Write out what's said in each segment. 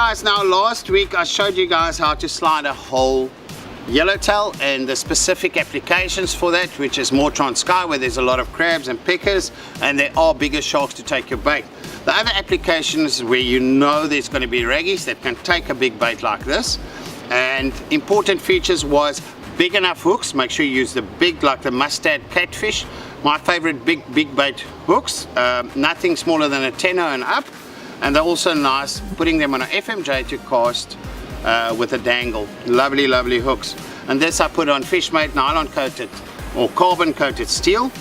guys, now last week I showed you guys how to slide a whole yellowtail and the specific applications for that, which is more Transkei, where there's a lot of crabs and pickers and there are bigger sharks to take your bait. The other applications where you know there's going to be raggies that can take a big bait like this, and important features was big enough hooks. Make sure you use the big, like the mustard catfish, my favorite big bait hooks, nothing smaller than a 10 and up, and they're also nice putting them on an FMJ to cast with a dangle. Lovely hooks. And this I put on Fishmate nylon coated or carbon coated steel,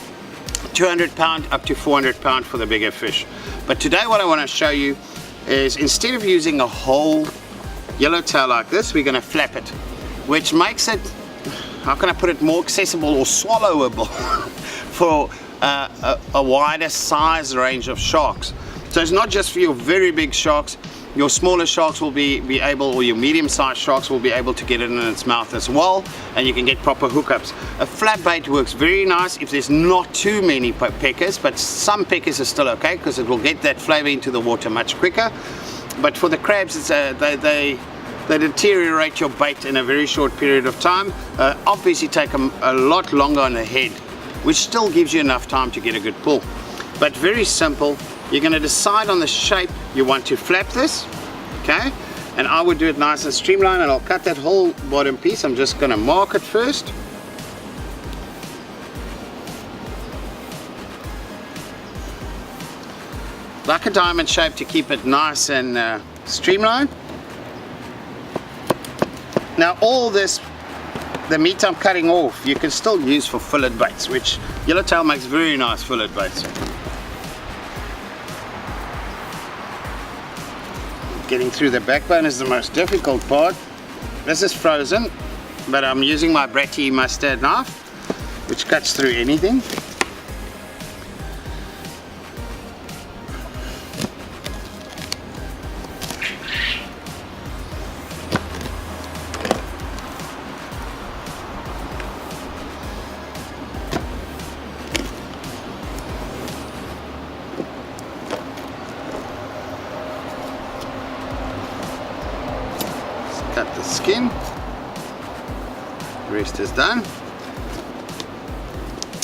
200 pound up to 400 pound for the bigger fish. But today what I want to show you is, instead of using a whole yellowtail like this, we're going to flap it, which makes it, how can I put it, more accessible or swallowable for a wider size range of sharks. So it's not just for your very big sharks, your smaller sharks will be able, or your medium-sized sharks will be able to get it in its mouth as well, and you can get proper hookups. A flat bait works very nice if there's not too many peckers, but some peckers are still okay because it will get that flavor into the water much quicker. But for the crabs, it's, they deteriorate your bait in a very short period of time. Obviously take a lot longer on the head, which still gives you enough time to get a good pull. But very simple. You're going to decide on the shape you want to flap this, okay? And I would do it nice and streamlined, and I'll cut that whole bottom piece. I'm just going to mark it first. Like a diamond shape to keep it nice and streamlined. Now all this, the meat I'm cutting off, you can still use for fillet baits, which yellowtail makes very nice fillet baits. Getting through the backbone is the most difficult part. This is frozen, but I'm using my Bratty mustard knife, which cuts through anything. Cut the skin, the rest is done.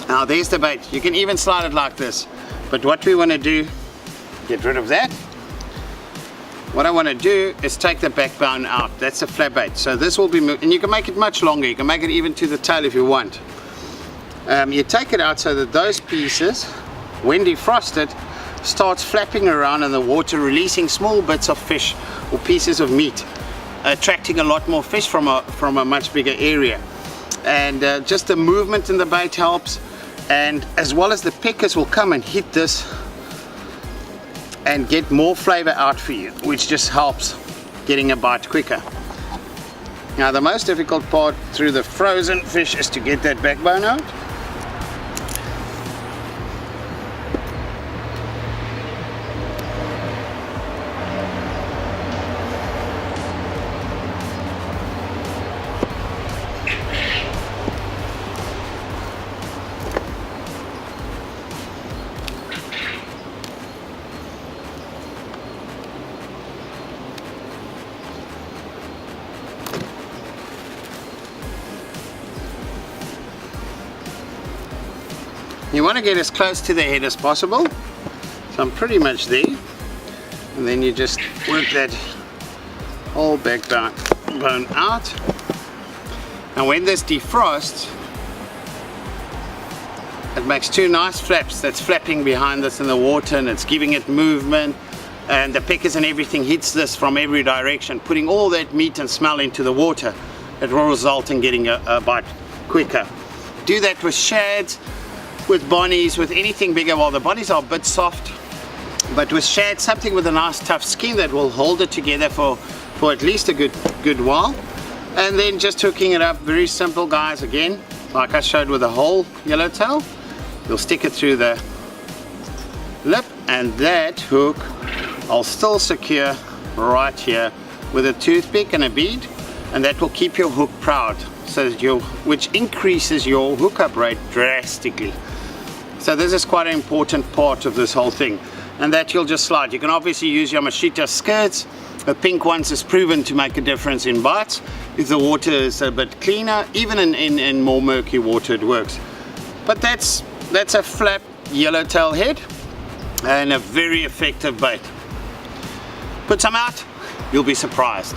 Now there's the bait. You can even slide it like this, but what we want to do, get rid of that. What I want to do is take the backbone out. That's a flat bait, so this will be moved, and you can make it much longer. You can make it even to the tail if you want. You take it out so that those pieces, when defrosted, starts flapping around in the water, releasing small bits of fish or pieces of meat, attracting a lot more fish from a much bigger area. And just the movement in the bait helps, and as well as the pickers will come and hit this and get more flavor out for you, which just helps getting a bite quicker. Now the most difficult part through the frozen fish is to get that backbone out. You want to get as close to the head as possible, so I'm pretty much there, and then you just work that whole backbone out. And when this defrosts, it makes two nice flaps that's flapping behind this in the water, and it's giving it movement, and the pickers and everything hits this from every direction, putting all that meat and smell into the water. It will result in getting a bite quicker. Do that with shads, with bonnies, with anything bigger. Well, the bonnies are a bit soft, but with shad, something with a nice tough skin that will hold it together for at least a good while. And then just hooking it up, very simple guys. Again, like I showed with the whole yellowtail, you'll stick it through the lip, and that hook I'll still secure right here with a toothpick and a bead, and that will keep your hook proud, so that which increases your hookup rate drastically. So this is quite an important part of this whole thing, and that you'll just slide. You can obviously use your machita skirts The pink ones is proven to make a difference in bites. If the water is a bit cleaner, even in more murky water, it works. But that's a flat yellowtail head and a very effective bait. Put some out, you'll be surprised.